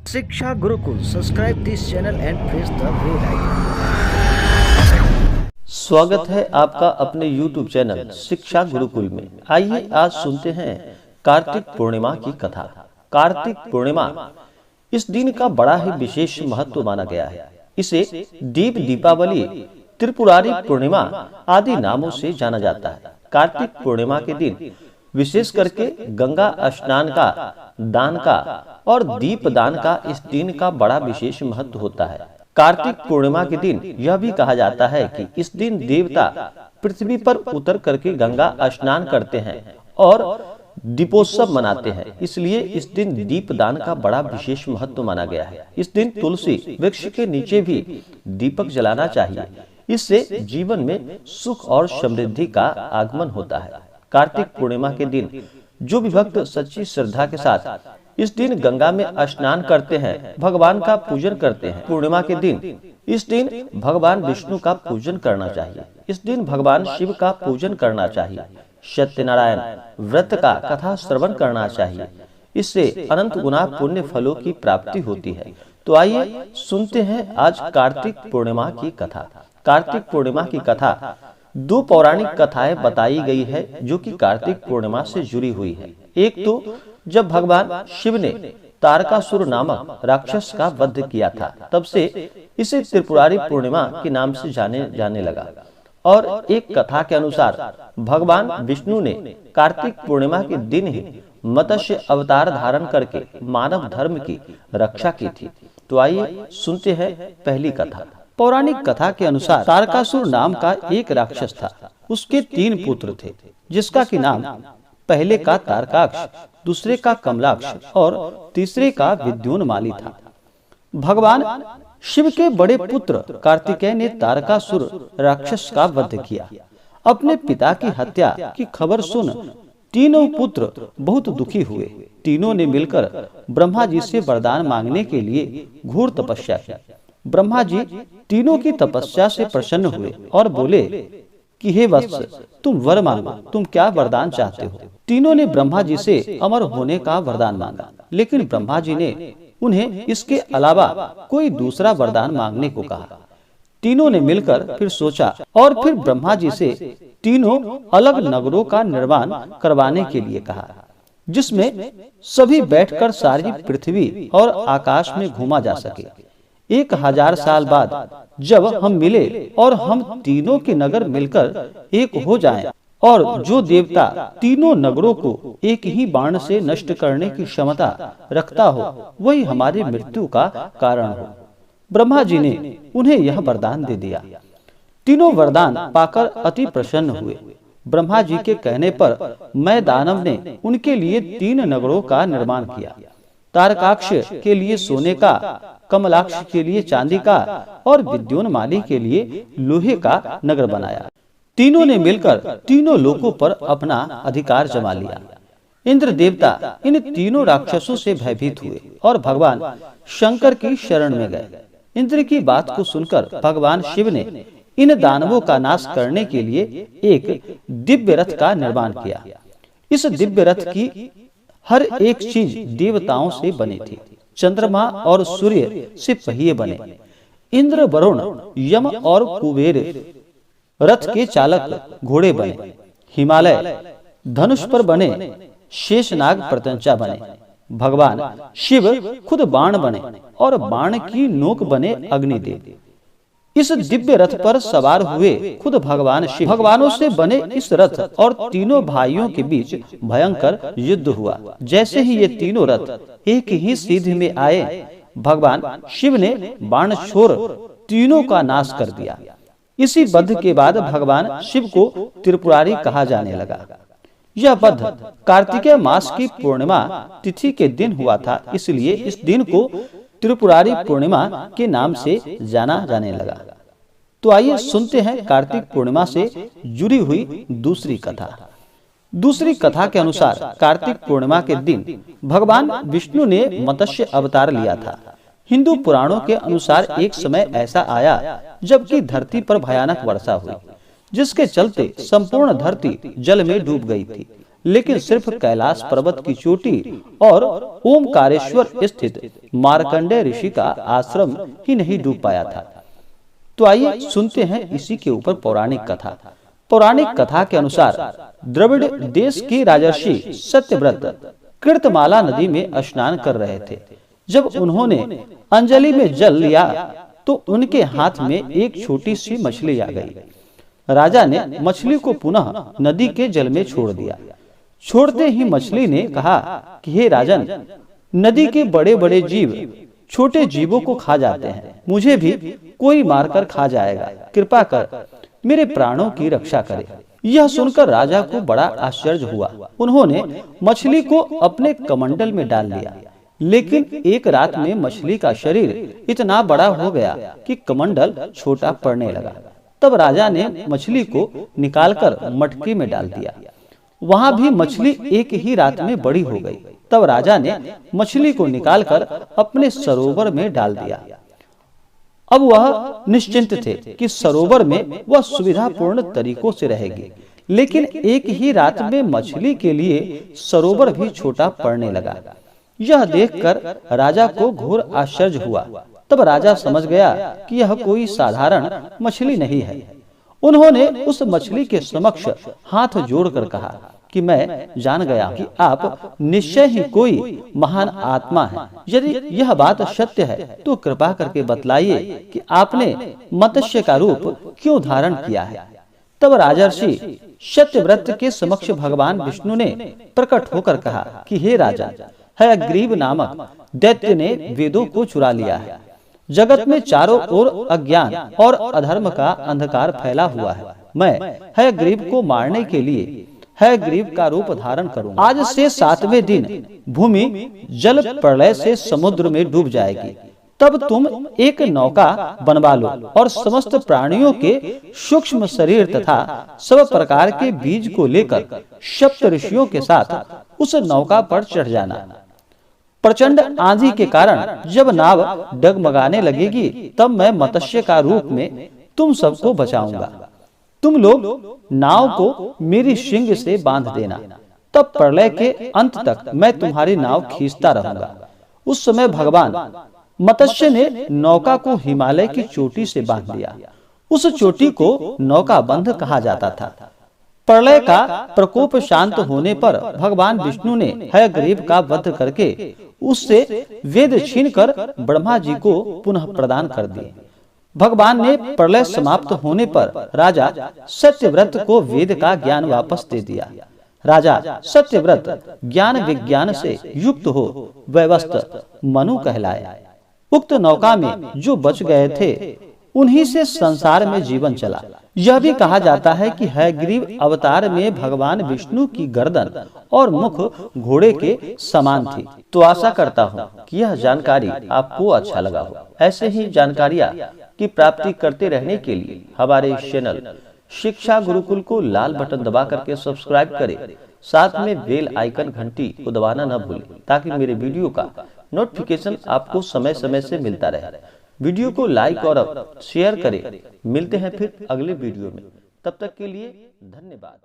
शिक्षा गुरुकुल, subscribe this channel and press the bell icon. स्वागत है आपका अपने YouTube चैनल शिक्षा गुरुकुल में। आइए आज सुनते हैं कार्तिक पूर्णिमा की कथा। कार्तिक पूर्णिमा इस दिन का बड़ा ही विशेष महत्व माना गया है। इसे दीप दीपावली, त्रिपुरारी पूर्णिमा आदि नामों से जाना जाता है। कार्तिक पूर्णिमा के दिन विशेष करके गंगा स्नान का, दान का और दीप दान का इस दिन का बड़ा विशेष महत्व होता है। कार्तिक पूर्णिमा के दिन यह भी कहा जाता है कि इस दिन देवता पृथ्वी पर उतर करके गंगा स्नान करते हैं और दीपोत्सव मनाते हैं। इसलिए इस दिन दीप दान का बड़ा विशेष महत्व माना गया है। इस दिन तुलसी वृक्ष के नीचे भी दीपक जलाना चाहिए। इससे जीवन में सुख और समृद्धि का आगमन होता है। कार्तिक पूर्णिमा के दिन जो भी भक्त सच्ची श्रद्धा के साथ इस दिन गंगा में स्नान करते हैं, भगवान का पूजन करते हैं। पूर्णिमा के दिन इस दिन भगवान विष्णु का पूजन करना चाहिए। इस दिन भगवान शिव का पूजन करना चाहिए। सत्यनारायण व्रत का कथा श्रवण करना चाहिए। इससे अनंत गुना पुण्य फलों की प्राप्ति होती है। तो आइए सुनते हैं आज कार्तिक पूर्णिमा की कथा। कार्तिक पूर्णिमा की कथा दो पौराणिक कथाएं बताई गई है जो कि कार्तिक पूर्णिमा से जुड़ी हुई है। एक तो जब भगवान शिव ने तारकासुर नामक राक्षस का वध किया था, तब से इसे त्रिपुरारी पूर्णिमा के नाम से जाने लगा। और एक कथा के अनुसार भगवान विष्णु ने कार्तिक पूर्णिमा के दिन ही मत्स्य अवतार धारण करके मानव धर्म की रक्षा की थी। तो आइए सुनते हैं पहली कथा। पौराणिक कथा के अनुसार तारकासुर नाम का एक राक्षस था। उसके 3 पुत्र थे, जिसका की नाम पहले का तारकाक्ष, दूसरे का कमलाक्ष और तीसरे का विद्युन्माली था। भगवान शिव के बड़े पुत्र कार्तिकेय ने तारकासुर राक्षस का वध किया। अपने पिता की हत्या की खबर सुन तीनों पुत्र बहुत दुखी हुए। तीनों ने मिलकर ब्रह्मा जी से वरदान मांगने के लिए घोर तपस्या की। ब्रह्मा जी तीनों की तपस्या से प्रसन्न हुए और बोले कि हे वत्स, तुम वर मांगो, तुम क्या वरदान चाहते हो। तीनों ने ब्रह्मा जी से अमर होने का वरदान मांगा, लेकिन ब्रह्मा जी ने उन्हें इसके अलावा कोई दूसरा वरदान मांगने को कहा। तीनों ने मिलकर फिर सोचा और फिर ब्रह्मा जी से तीनों अलग नगरों का निर्माण करवाने के लिए कहा, जिसमें सभी बैठकर सारी पृथ्वी और आकाश में घूमा जा सके। 1000 साल बाद जब हम मिले और हम तीनों के नगर मिलकर एक हो जाएं, और जो देवता तीनों नगरों को एक ही बाण से नष्ट करने की क्षमता रखता हो, वही हमारी मृत्यु का कारण हो। ब्रह्मा जी ने उन्हें यह वरदान दे दिया। तीनों वरदान पाकर अति प्रसन्न हुए। ब्रह्मा जी के कहने पर मैं दानव ने उनके लिए 3 नगरों का निर्माण किया। तारकाक्ष के लिए सोने का, कमलाक्ष के लिए चांदी का और विद्युन्माली के लिए लोहे का नगर बनाया। तीनों ने मिलकर तीनों लोकों पर अपना अधिकार जमा लिया। इंद्र देवता इन तीनों राक्षसों से भयभीत हुए और भगवान शंकर की शरण में गए। इंद्र की बात को सुनकर भगवान शिव ने इन दानवों का नाश करने के लिए एक दिव्य रथ का निर्माण किया। इस दिव्य रथ की हर एक चीज देवताओं से बनी थी। चंद्रमा और सूर्य से पहिए बने। इंद्र, वरुण, यम और कुबेर रथ के चालक घोड़े बने। हिमालय धनुष पर बने। शेषनाग प्रत्यंचा बने। भगवान शिव खुद बाण बने और बाण की नोक बने अग्निदेव। इस दिव्य रथ पर सवार हुए खुद भगवान शिव। भगवानों से बने इस रथ और तीनों भाइयों के बीच भयंकर युद्ध हुआ। जैसे ही ये तीनों रथ एक ही सीध में आए, भगवान शिव ने बाण छोड़ तीनों का नाश कर दिया। इसी वध के बाद भगवान शिव को त्रिपुरारी कहा जाने लगा। यह वध कार्तिकेय मास की पूर्णिमा तिथि के दिन हुआ था, इसलिए इस दिन को त्रिपुरारी पूर्णिमा के नाम से जाना जाने लगा। तो आइए सुनते हैं कार्तिक पूर्णिमा से जुड़ी हुई दूसरी कथा। दूसरी कथा के अनुसार कार्तिक पूर्णिमा के दिन भगवान विष्णु ने मत्स्य अवतार लिया था। हिंदू पुराणों के अनुसार एक समय ऐसा आया जबकि धरती पर भयानक वर्षा हुई, जिसके चलते संपूर्ण धरती जल में डूब गई थी। लेकिन सिर्फ कैलाश पर्वत की चोटी और ओमकारेश्वर स्थित मार्कंडेय ऋषि का आश्रम ही नहीं डूब पाया था। तो आइए सुनते हैं इसी के ऊपर पौराणिक कथा। पौराणिक कथा के अनुसार द्रविड़ देश के राजर्षि सत्यव्रत कृतमाला नदी में स्नान कर रहे थे। जब उन्होंने अंजलि में जल लिया तो उनके हाथ में एक छोटी सी मछली आ गई। राजा ने मछली को पुनः नदी के जल में छोड़ दिया। छोड़ते ही मछली ने कहा कि हे राजन, नदी के बड़े बड़े जीव छोटे जीवों को खा जाते हैं, मुझे भी कोई मारकर खा जाएगा, कृपा कर मेरे प्राणों की रक्षा करे। यह सुनकर राजा को बड़ा आश्चर्य हुआ। उन्होंने मछली को अपने कमंडल में डाल लिया, लेकिन एक रात में मछली का शरीर इतना बड़ा हो गया कि कमंडल छोटा पड़ने लगा। तब राजा ने मछली को निकालकर मटकी में डाल दिया। वहां भी मछली एक ही रात में बड़ी हो गई। तब राजा ने मछली को निकालकर अपने सरोवर में डाल दिया। अब वह निश्चिंत थे कि सरोवर में वह सुविधापूर्ण तरीकों से रहेगी, लेकिन एक ही रात में मछली के लिए सरोवर भी छोटा पड़ने लगा। यह देखकर राजा को घोर आश्चर्य हुआ। तब राजा समझ गया कि यह कोई साधारण मछली नहीं है। उन्होंने उस मछली के समक्ष हाथ जोड़कर कहा कि मैं जान गया कि आप निश्चय ही कोई महान आत्मा हैं। यदि यह बात सत्य है तो कृपा करके बतलाइए कि आपने मत्स्य का रूप क्यों धारण किया है। तब राजर्षि सत्यव्रत के समक्ष भगवान विष्णु ने प्रकट होकर कहा कि हे राजा, हयग्रीव नामक दैत्य ने वेदों को चुरा लिया है। जगत में चारों ओर अज्ञान और अधर्म का अंधकार फैला हुआ है। मैं हयग्रीव को मारने के लिए हयग्रीव का रूप धारण करूंगा। आज से 7वें दिन भूमि जल प्रलय से समुद्र में डूब जाएगी। तब तुम एक नौका बनवा लो और समस्त प्राणियों के सूक्ष्म शरीर तथा सब प्रकार के बीज को लेकर सप्त ऋषियों के साथ उस नौका पर चढ़ जाना। प्रचंड आंधी के कारण जब नाव डगमगाने लगेगी तब मैं मत्स्य का रूप में तुम सबको बचाऊंगा। तुम लोग नाव को मेरी शिंग से बांध देना। तब प्रलय के अंत तक मैं तुम्हारी नाव खींचता रहूंगा। उस समय भगवान मत्स्य ने नौका को हिमालय की चोटी से बांध दिया। उस चोटी को नौका बंध कहा जाता था। प्रलय का प्रकोप शांत होने पर भगवान विष्णु ने हयग्रीव का वध करके उससे वेद छीनकर ब्रह्मा जी को पुनः प्रदान कर दिए। भगवान ने प्रलय समाप्त होने पर राजा सत्यव्रत को वेद का ज्ञान वापस दे दिया। राजा सत्यव्रत ज्ञान विज्ञान से युक्त हो वैवस्थ मनु कहलाए। उक्त नौका में जो बच गए थे उन्हीं से संसार में जीवन चला। यह भी कहा जाता है कि हयग्रीव अवतार में भगवान विष्णु की गर्दन और मुख घोड़े के समान थी। तो आशा करता हूँ कि यह जानकारी आपको अच्छा लगा हो। ऐसे ही जानकारियाँ की प्राप्ति करते रहने के लिए हमारे चैनल शिक्षा गुरुकुल को लाल बटन दबा करके सब्सक्राइब करें। साथ में बेल आइकन घंटी को दबाना न भूलें ताकि मेरे वीडियो का नोटिफिकेशन आपको समय समय से मिलता रहे। वीडियो को लाइक और शेयर करें। मिलते हैं फिर अगले वीडियो में। तब तक के लिए धन्यवाद।